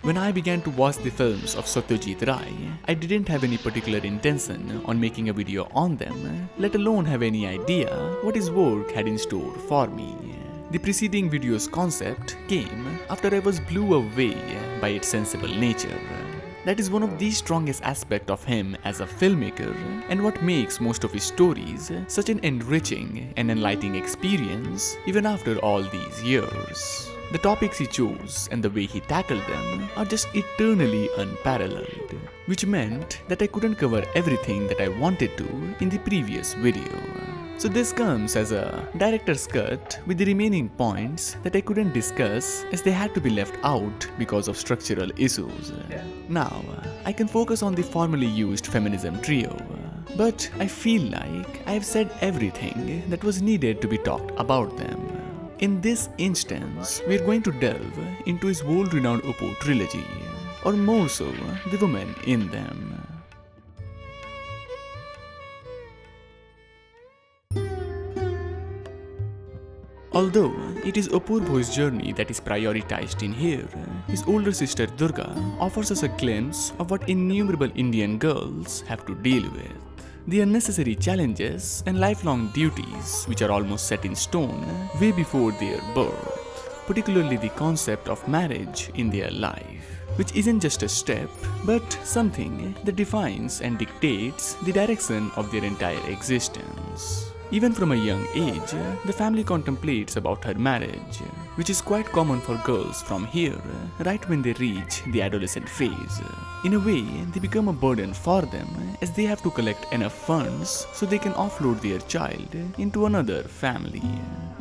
When I began to watch the films of Satyajit Ray, I didn't have any particular intention on making a video on them, let alone have any idea what his work had in store for me. The preceding video's concept came after I was blew away by its sensible nature. That is one of the strongest aspects of him as a filmmaker and what makes most of his stories such an enriching and enlightening experience even after all these years. The topics he chose and the way he tackled them are just eternally unparalleled, which meant that I couldn't cover everything that I wanted to in the previous video. So this comes as a director's cut with the remaining points that I couldn't discuss as they had to be left out because of structural issues. Now, I can focus on the formerly used feminism trio, but I feel like I have said everything that was needed to be talked about them. In this instance, we are going to delve into his world-renowned Oppo trilogy, or more so, the women in them. Although it is Apurvo's journey that is prioritized in here, his older sister Durga offers us a glimpse of what innumerable Indian girls have to deal with. The unnecessary challenges and lifelong duties which are almost set in stone way before their birth, particularly the concept of marriage in their life, which isn't just a step, but something that defines and dictates the direction of their entire existence. Even from a young age, the family contemplates about her marriage, which is quite common for girls from here, right when they reach the adolescent phase. In a way, they become a burden for them as they have to collect enough funds so they can offload their child into another family.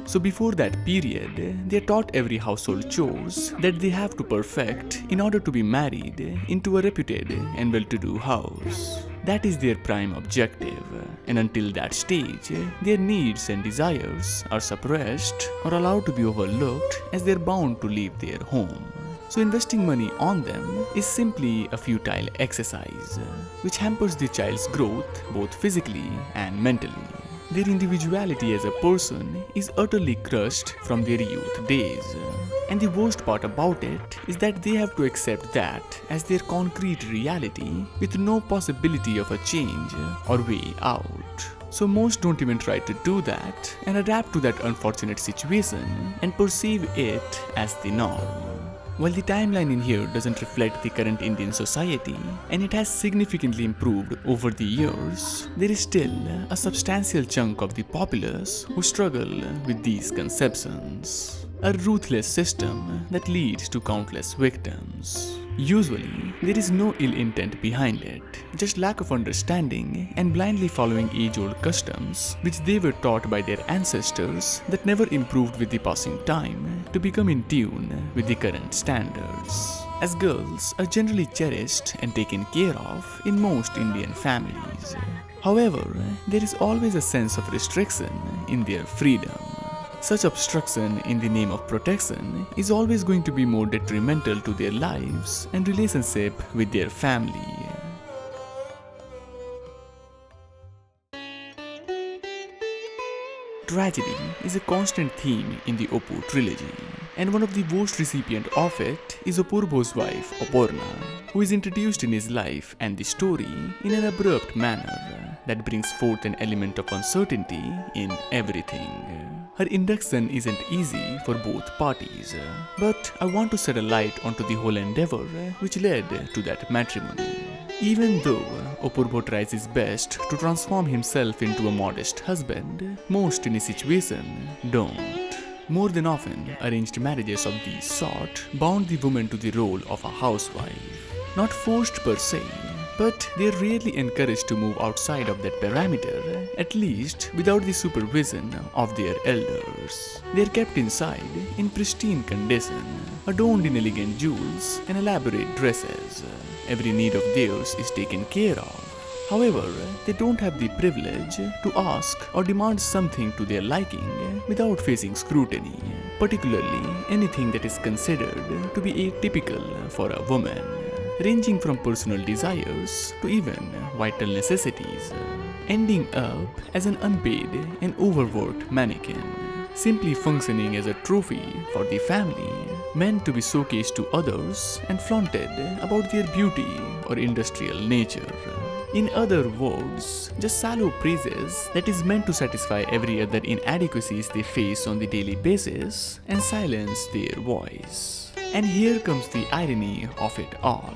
So before that period, they are taught every household chores that they have to perfect in order to be married into a reputed and well-to-do house. That is their prime objective, and until that stage, their needs and desires are suppressed or allowed to be overlooked as they are bound to leave their home. So investing money on them is simply a futile exercise, which hampers the child's growth both physically and mentally. Their individuality as a person is utterly crushed from their youth days. And the worst part about it is that they have to accept that as their concrete reality with no possibility of a change or way out. So most don't even try to do that and adapt to that unfortunate situation and perceive it as the norm. While the timeline in here doesn't reflect the current Indian society and it has significantly improved over the years, there is still a substantial chunk of the populace who struggle with these conceptions. A ruthless system that leads to countless victims. Usually, there is no ill intent behind it, just lack of understanding and blindly following age-old customs which they were taught by their ancestors that never improved with the passing time to become in tune with the current standards. As girls are generally cherished and taken care of in most Indian families. However, there is always a sense of restriction in their freedom. Such obstruction in the name of protection is always going to be more detrimental to their lives and relationship with their family. Tragedy is a constant theme in the Oppo trilogy, and one of the worst recipients of it is Apurvo's wife, Aparna, who is introduced in his life and the story in an abrupt manner that brings forth an element of uncertainty in everything. Her induction isn't easy for both parties, but I want to shed a light onto the whole endeavor which led to that matrimony. Even though Apurvo tries his best to transform himself into a modest husband, most in his situation don't. More than often, arranged marriages of this sort bound the woman to the role of a housewife. Not forced per se, but they are rarely encouraged to move outside of that parameter, at least without the supervision of their elders. They are kept inside in pristine condition, adorned in elegant jewels and elaborate dresses. Every need of theirs is taken care of. However, they don't have the privilege to ask or demand something to their liking without facing scrutiny, particularly anything that is considered to be atypical for a woman, ranging from personal desires to even vital necessities, ending up as an unpaid and overworked mannequin. simply functioning as a trophy for the family, meant to be showcased to others and flaunted about their beauty or industrial nature. In other words, just shallow praises that is meant to satisfy every other inadequacies they face on the daily basis and silence their voice. And here comes the irony of it all.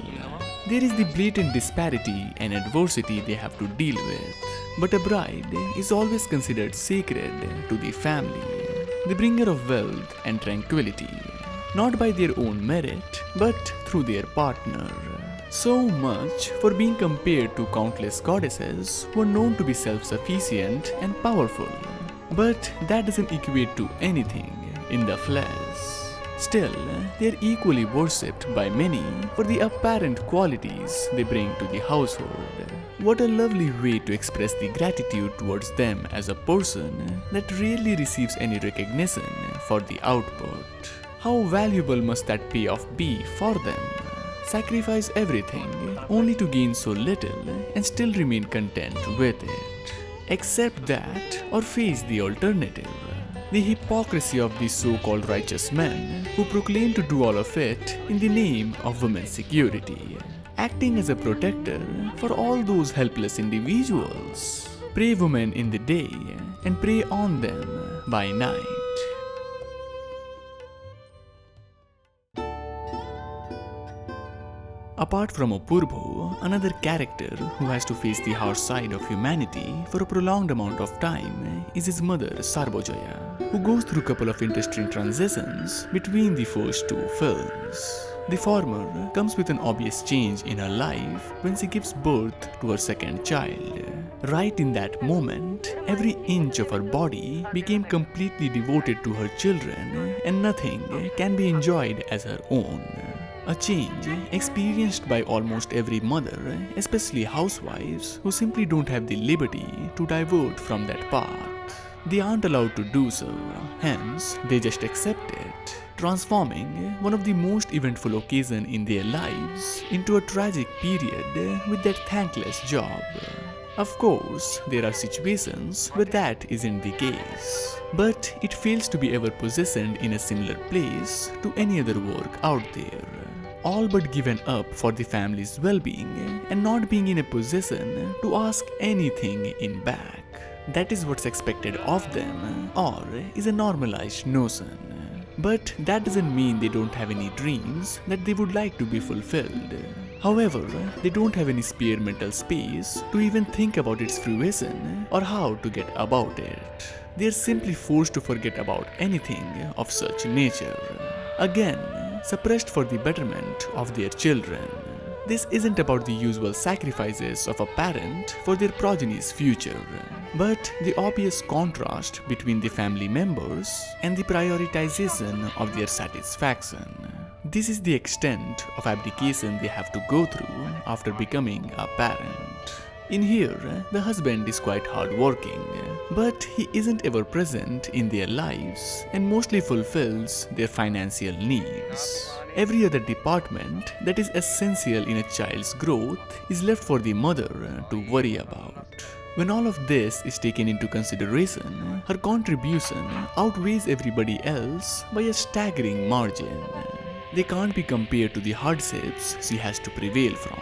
There is the blatant disparity and adversity they have to deal with. But a bride is always considered sacred to the family, the bringer of wealth and tranquility, not by their own merit, but through their partner. So much for being compared to countless goddesses who are known to be self-sufficient and powerful. But that doesn't equate to anything in the flesh. Still, they are equally worshipped by many for the apparent qualities they bring to the household. What a lovely way to express the gratitude towards them as a person that rarely receives any recognition for the output. How valuable must that payoff be for them? Sacrifice everything only to gain so little and still remain content with it. Accept that or face the alternative. The hypocrisy of these so-called righteous men who proclaim to do all of it in the name of women's security, acting as a protector for all those helpless individuals. Prey women in the day and prey on them by night. Apart from Apurvo, another character who has to face the harsh side of humanity for a prolonged amount of time is his mother Sarbojoya, who goes through a couple of interesting transitions between the first two films. The former comes with an obvious change in her life when she gives birth to her second child. Right in that moment, every inch of her body became completely devoted to her children, and nothing can be enjoyed as her own. A change experienced by almost every mother, especially housewives who simply don't have the liberty to divert from that path. They aren't allowed to do so, hence they just accept it, transforming one of the most eventful occasions in their lives into a tragic period with that thankless job. Of course, there are situations where that isn't the case, but it fails to be ever positioned in a similar place to any other work out there. All but given up for the family's well-being and not being in a position to ask anything in back. That is what's expected of them, or is a normalized notion. But that doesn't mean they don't have any dreams that they would like to be fulfilled. However, they don't have any spare mental space to even think about its fruition or how to get about it. They are simply forced to forget about anything of such nature. Again, suppressed for the betterment of their children. This isn't about the usual sacrifices of a parent for their progeny's future, but the obvious contrast between the family members and the prioritization of their satisfaction. This is the extent of abdication they have to go through after becoming a parent. In here, the husband is quite hardworking, but he isn't ever present in their lives and mostly fulfills their financial needs. Every other department that is essential in a child's growth is left for the mother to worry about. When all of this is taken into consideration, her contribution outweighs everybody else by a staggering margin. They can't be compared to the hardships she has to prevail from.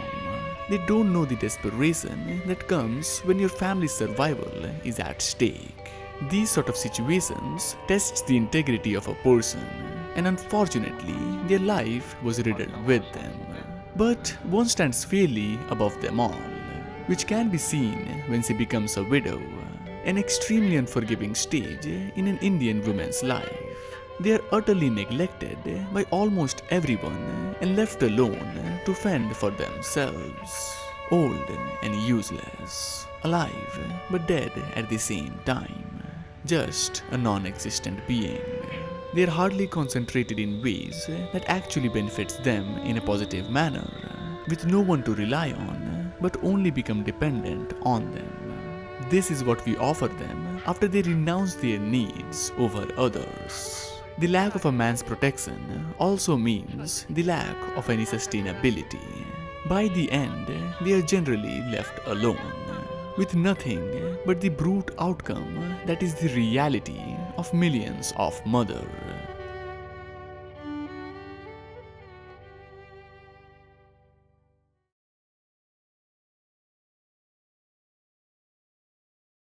They don't know the desperation that comes when your family's survival is at stake. These sort of situations tests the integrity of a person, and unfortunately, their life was riddled with them. But one stands fairly above them all, which can be seen when she becomes a widow, an extremely unforgiving stage in an Indian woman's life. They are utterly neglected by almost everyone and left alone to fend for themselves. Old and useless, alive but dead at the same time. Just a non-existent being. They are hardly concentrated in ways that actually benefits them in a positive manner, with no one to rely on but only become dependent on them. This is what we offer them after they renounce their needs over others. The lack of a man's protection also means the lack of any sustainability. By the end, they are generally left alone, with nothing but the brute outcome that is the reality of of millions of mothers.